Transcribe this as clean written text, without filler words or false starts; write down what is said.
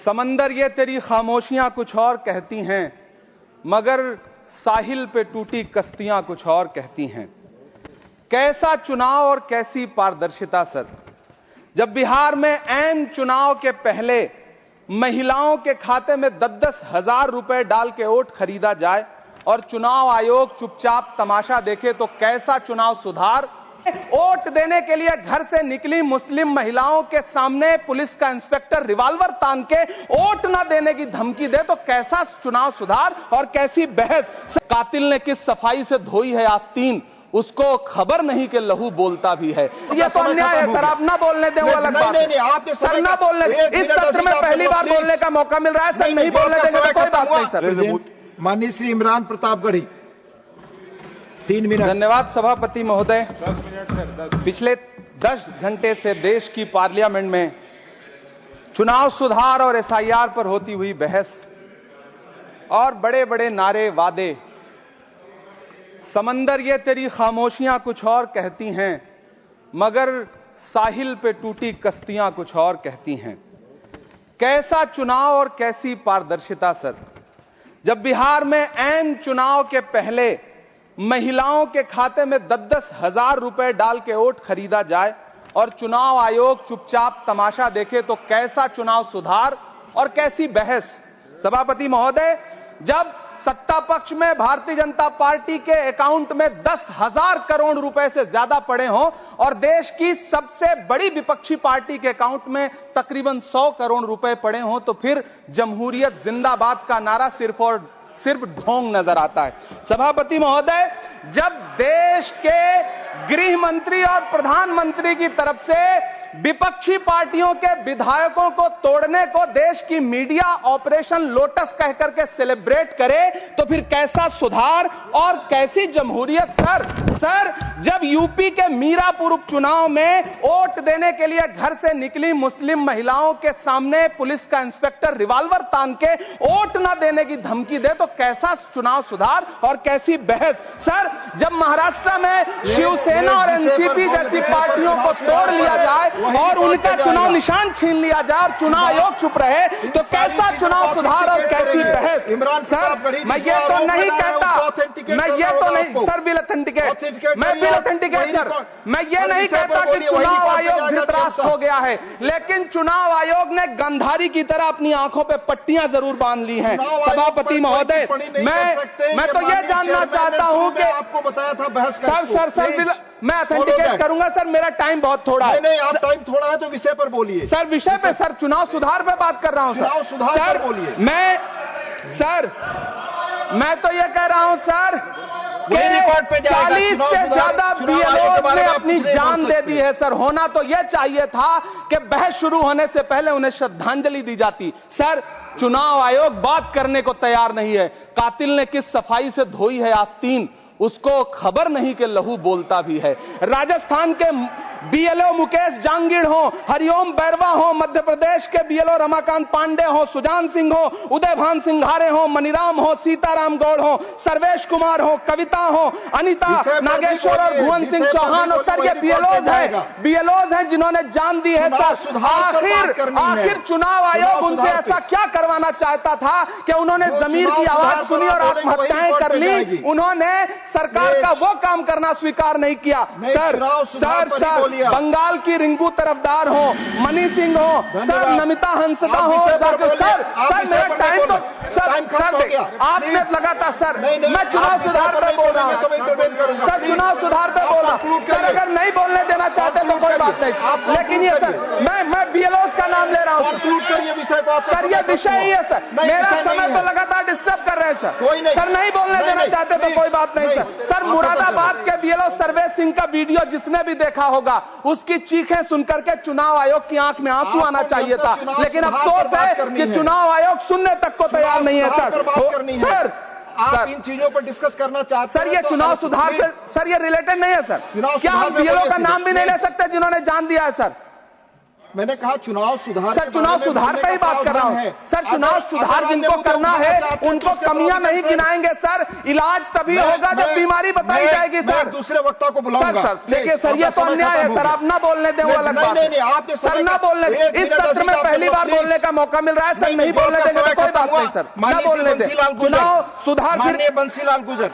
समंदर ये तेरी खामोशियां कुछ और कहती हैं, मगर साहिल पे टूटी कश्तियां कुछ और कहती हैं। कैसा चुनाव और कैसी पारदर्शिता सर, जब बिहार में ऐन चुनाव के पहले महिलाओं के खाते में 10-10 हजार रुपए डाल के वोट खरीदा जाए और चुनाव आयोग चुपचाप तमाशा देखे, तो कैसा चुनाव सुधार। वोट देने के लिए घर से निकली मुस्लिम महिलाओं के सामने पुलिस का इंस्पेक्टर रिवॉल्वर तान के वोट न देने की धमकी दे, तो कैसा चुनाव सुधार और कैसी बहस। कातिल ने किस सफाई से धोई है आस्तीन, उसको खबर नहीं कि लहू बोलता भी है। ये तो अन्याय है सर, आप ना बोलने दें वो अलग बात है सर, ना बोलने। इस सत्र में पहली बार बोलने का मौका मिल रहा है सर, नहीं बोलने देंगे तो कोई बात नहीं सर। माननीय श्री इमरान प्रतापगढ़ी 3 मिनट। धन्यवाद सभापति महोदय। पिछले 10 घंटे से देश की पार्लियामेंट में चुनाव सुधार और एसआईआर पर होती हुई बहस और बड़े बड़े नारे वादे, समंदर ये तेरी खामोशियां कुछ और कहती हैं, मगर साहिल पे टूटी कश्तियां कुछ और कहती हैं। कैसा चुनाव और कैसी पारदर्शिता सर, जब बिहार में ऐन चुनाव के पहले महिलाओं के खाते में 10-10 हजार रुपए डाल के वोट खरीदा जाए और चुनाव आयोग चुपचाप तमाशा देखे, तो कैसा चुनाव सुधार और कैसी बहस। सभापति महोदय, जब सत्ता पक्ष में भारतीय जनता पार्टी के अकाउंट में 10,000 करोड़ रुपए से ज्यादा पड़े हों और देश की सबसे बड़ी विपक्षी पार्टी के अकाउंट में तकरीबन 100 करोड़ रुपए पड़े हों, तो फिर जमहूरियत जिंदाबाद का नारा सिर्फ ढोंग नजर आता है। सभापति महोदय, जब देश के गृह मंत्री और प्रधानमंत्री की तरफ से विपक्षी पार्टियों के विधायकों को तोड़ने को देश की मीडिया ऑपरेशन लोटस कहकर के सेलिब्रेट करे, तो फिर कैसा सुधार और कैसी जमहूरियत सर। जब यूपी के मीरापुर उपचुनाव में वोट देने के लिए घर से निकली मुस्लिम महिलाओं के सामने पुलिस का इंस्पेक्टर रिवॉल्वर तान के वोट न देने की धमकी दे, तो कैसा चुनाव सुधार और कैसी बहस सर। जब महाराष्ट्र में शिवसेना और एनसीपी जैसी पार्टियों को तोड़ लिया जाए और उनका चुनाव निशान छीन लिया जाए और चुनाव आयोग चुप रहे, तो कैसा चुनाव सुधार और कैसी बहस सर। मैं ये तो नहीं कहता, मैं ये तो नहीं सर, बिल ऑथेंटिकेट, मैं बिल ऑथेंटिकेट सर, मैं ये नहीं कहता कि चुनाव आयोग धृतराष्ट्र हो गया है, लेकिन चुनाव आयोग ने गंधारी की तरह अपनी आंखों पे पट्टियां जरूर बांध ली हैं। सभापति महोदय, मैं तो ये जानना चाहता हूं कि आपको बताया था बहस सर मैं ऑथेंटिकेट करूंगा सर, मेरा टाइम बहुत थोड़ा है। नहीं, आप टाइम थोड़ा है तो विषय पर बोलिए सर। विषय पे सर, चुनाव सुधार पे बात कर रहा हूं चुनाव सुधार सर। बोलिए। मैं तो ये कह रहा हूं सर, 40 से ज्यादा बीएलओ ने अपनी जान दे दी है सर। होना तो यह चाहिए था कि बहस शुरू होने से पहले उन्हें श्रद्धांजलि दी जाती। सर, चुनाव आयोग बात करने को तैयार नहीं है। कातिल ने किस सफाई से धोई है आस्तीन, उसको खबर नहीं कि लहू बोलता भी है। राजस्थान के बीएलओ मुकेश जांगीड़ हो, हरिओम बैरवा हो, मध्य प्रदेश के बीएलओ रमाकांत पांडे हो, सुजान सिंह हो, उदयभान सिंघारे हो, मनीराम हो, सीताराम गौड़ हो, सर्वेश कुमार हो, कविता हो, अनिता नागेश्वर और भुवन सिंह चौहान हो। सर, ये बीएलओज हैं जिन्होंने जान दी है सर। आखिर चुनाव आयोग उनसे ऐसा क्या करवाना चाहता था कि उन्होंने जमीर की आवाज सुनी और आत्महत्याएं कर ली। उन्होंने सरकार का वो काम करना स्वीकार नहीं किया सर। बंगाल की रिंकू तरफदार हो, मनी सिंह हो सर, नमिता हंसदा हो सर। मेरा टाइम तो सर आपने लगातार सर, मैं चुनाव सुधार पर बोल रहा हूँ सर, चुनाव सुधार पर बोल रहा हूँ सर। अगर नहीं बोलने देना चाहते तो कोई बात नहीं, लेकिन ये सर मैं बीएलओस का नाम ले रहा हूँ सर। ये विषय ही है सर, मेरा समय तो लगातार डिस्टर्ब कर रहे हैं सर। नहीं बोलने देना चाहते तो कोई बात नहीं सर। मुरादाबाद के बीएलओ सर्वेश सिंह का वीडियो जिसने भी देखा होगा, उसकी चीखें सुनकर के चुनाव आयोग की आंख में आंसू आना चाहिए था, लेकिन अफसोस है कि चुनाव आयोग सुनने तक को तैयार नहीं है सर। आप इन चीजों पर डिस्कस करना चाहते हैं सर। ये चुनाव सुधार से सर ये रिलेटेड नहीं है सर। क्या हम बीएलओ का नाम भी नहीं ले सकते जिन्होंने जान दिया है सर? मैंने कहा चुनाव सुधार। सर चुनाव सुधार पे ही बात कर रहा हूं सर। चुनाव सुधार जिनको करना है उनको कमियां नहीं गिनाएंगे सर। इलाज तभी होगा जब बीमारी बताई जाएगी सर। दूसरे वक्ता को बुलाऊंगा। सर देखिए सर, ये तो अन्याय है सर। आप ना बोलने दें वो अलग बात है सर। ना बोलने, इस सत्र में पहली बार बोलने का मौका मिल रहा है सर। नहीं बोलने देंगे तो कोई बात नहीं सर। ना बोलने दें। चुनाव सुधार। बंसीलाल गुर्जर।